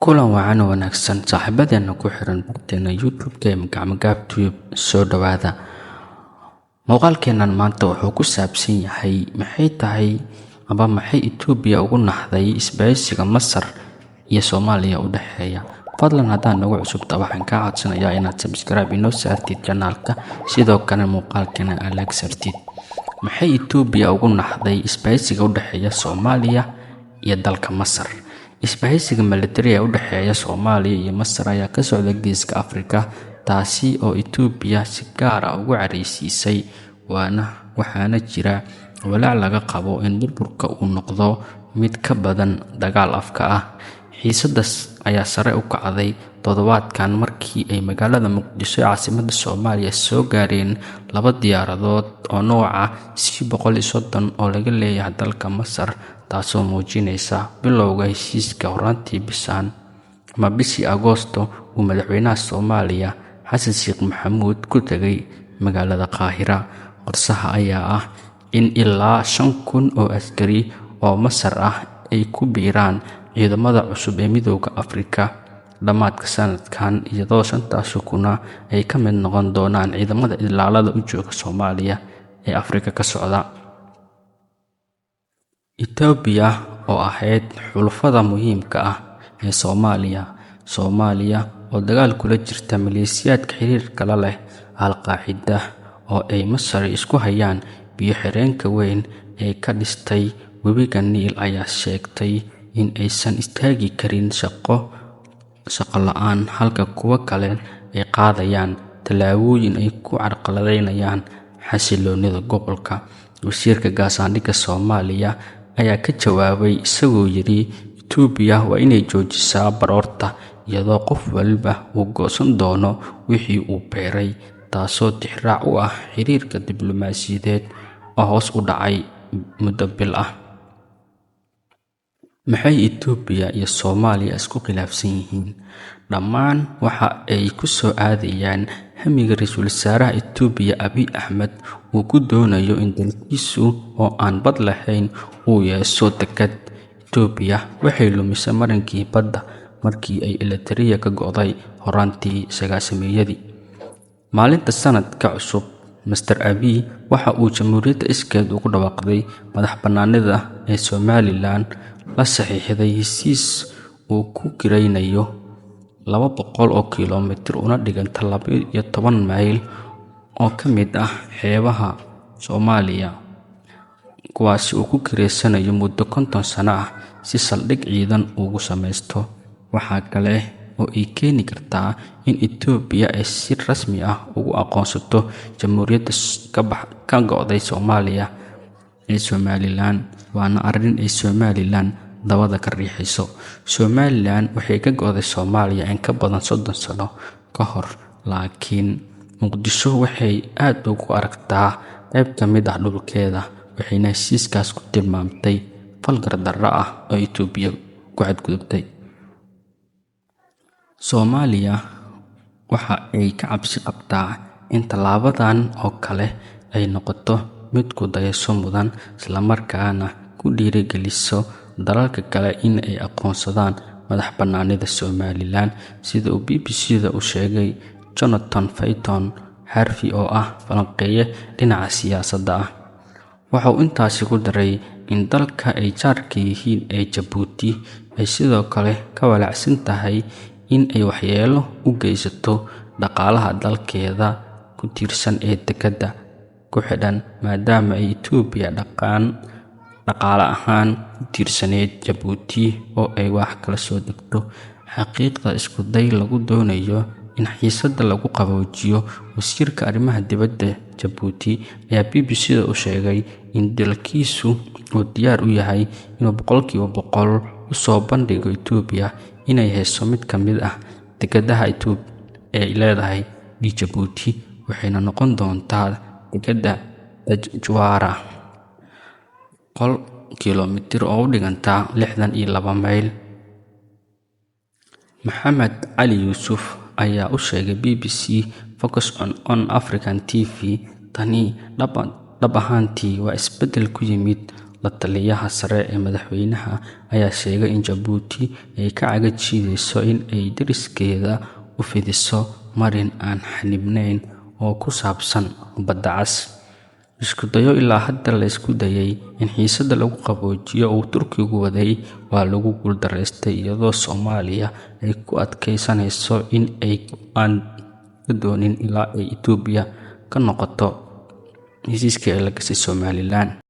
kulan wacan oo wanaagsan saaxiibadeena ku xiran barteena YouTube-ka ee Gacmo-gaab Tube soo dhawaada. Muuqaalkeenan maanta wuxuu ku saabsan yahay maxay Itoobiya ugu naxday isbahaysiga Masar iyo Soomaaliya u dhaxeeya. Fadlan haddaan nagu cusubta waxaan kaa codsanayaa inaad subscribe inoo saartid channelka, sidoo kale muuqaalkeena aad like saartid. Maxay Itoobiya ugu naxday isbahaysiga u dhaxeeya Soomaaliya iyo dalka Masar? Isbahaysiga military ee u dhaxeeya Soomaaliya iyo Masar ayaa ka socda Geeska Afrika, taasi oo Itoobiya si gaar ah ugu careysiisay, waxaana jira walaac laga qabo in burburka uu noqdo mid ka badan dagaal afka ah. Xiisadaas ayaa sare u kacday toddobaadkan markii ay magaalada Muqdisho ee caasimadda Soomaaliya soo gaareen laba diyaaradood oo nooca C-130 oo laga leeyahay dalka Masar, taasoo muujinaysa bilowga heshiiska horaantii bishii Agoosto uu madaxweynaha Soomaaliya Xasan Sheekh Maxamuud ku tagay magaalada Qaahira. Qorshaha ayaa ah in ilaa 5,000 oo askari oo Masar ah ay ku biiraan ciidamada cusub ee Midowga Afrika dhammaadka sanadkan, iyadoo 5,000 ay ka mid noqon doonaan ciidamada ilaalada u jooga Soomaaliya ee Afrika ka socda. Itoobiya oo ahayd xulafada muhiimka ah ee Soomaaliya oo dagaal kula jirta maleeshiyaadka xiriirka la leh Al-Qaacida oo ay Masar isku hayaan biyo-xireenka weyn ee ka dhistay webiga Niil, ayaa sheegtay in aysan istaagi karin shaqo la'aan, halka kuwa kale ay qaadayaan tallaabooyin ay ku carqaladeynayaan xasilloonida gobolka. Wasiirka gaashaandhigga Soomaaliya ayaa ka jawaabay isagoo yiri, Itoobiya waa inay joojisaa baroorta, iyadoo qof walba uu goosan doono wixii uu beeray, taasoo tixraac u ah xiriirka diblomaasiyadeed oo hoos u dhacay muddo bil ah. Maxay Itoobiya iyo Soomaaliya isku khilaafsan yihiin? Dhammaan waxa ay ku soo aadayaan hamiga ra'iisul wasaaraha Itoobiya Abiy Ahmed uu ku doonayo in dalkiisu oo aan bad lahayn uu yeesho dekad. Itoobiya waxay lumisay marinkii badda markii ay Eritrea ka go'day horaantii 90-meeyadii. Maalinta sanadka cusub, Mr. Abiy waxa uu Jamhuuriyadda iskeed ugu dhawaaqday madax-bannaanida ee Somaliland la saxiixday heshiis uu ku kiraynayo 200 oo kiiloomitir una dhiganta 12 mayl oo ka mid ah xeebaha Soomaaliya, kuwaasi uu ku kireysanayo muddo 50 sano ah si saldhig ciidan ugu samaysto. Waxa kale oo ay keeni kartaa in Itoobiya ay si rasmi ah ugu aqoonsato Jamhuuriyadda ka go'day Soomaaliya ee Somaliland, waana arrin ay Somaliland dabada ka riixayso. Somaliland waxay ka go'day Soomaaliya in ka badan 30 sano ka hor, laakiin Muqdisho waxay aad ugu aragtaa qayb ka mid ah dhulkeeda, waxayna heshiiskaas ku tilmaamtay fal gardarro ah oo Itoobiya ku xadgudubtay. Soomaaliya waxa ay ka cabsi qabtaa in tallaabadan oo kale ay noqoto mid ku dayasho mudan, isla markaana ku dhiirigeliso dalalka kale in ay aqoonsadaan madax-bannaanida Somaliland, sida uu BBC-da u sheegay Jonathan Fayton Harvey oo ah falanqeeye dhinaca siyaasadda ah. Waxa uu intaasi ku daray in dalka ay jaarka yihiin ee Jabuuti ay sidoo kale ka walaacsan tahay in ay waxyeello u geysato dhaqaalaha dalkeeda ku tiirsan ee dekedda ku xidhan, maadaama ay Itoobiya dhaqaale ahaan ku tiirsaneyd Jabuuti oo ay wax kala soo degto. Xaqiiqda isku day lagu doonayo in xiisadda lagu qaboojiyo. Wasiirka arrimaha dibadda Jabuuti ayaa BBC-da u sheegay in dalkiisu uu diyaar u yahay inuu 100% u soo bandhigo Itoobiya inay hesho mid ka mid ah dekedaha Itoobiya ee leedahay Djibouti, waxayna noqon doontaa dekedda Tazwara, 100 kiiloomitir oo u dhiganta 62 mayl. Maxamed Cali Yuusuf ayaa u sheegay BBC Focus on African TV, tani dhab ahaantii waa isbeddel ku yimid La taliyaha sare ee madaxweynaha ayaa sheegay in Jabuuti ay ka cagajiidayso in ay deriskeeda u fidiso marin aan xanibnayn oo ku saabsan badda cas. Isku dayo ilaa hadda la isku dayay in xiisadda lagu qaboojiyo uu Turkigu waday waa lagu guuldareystay, iyadoo Soomaaliya ay ku adkaysanayso in aan la doonin ilaa ay Itoobiya ka noqoto heshiiskii ay la gashay Somaliland.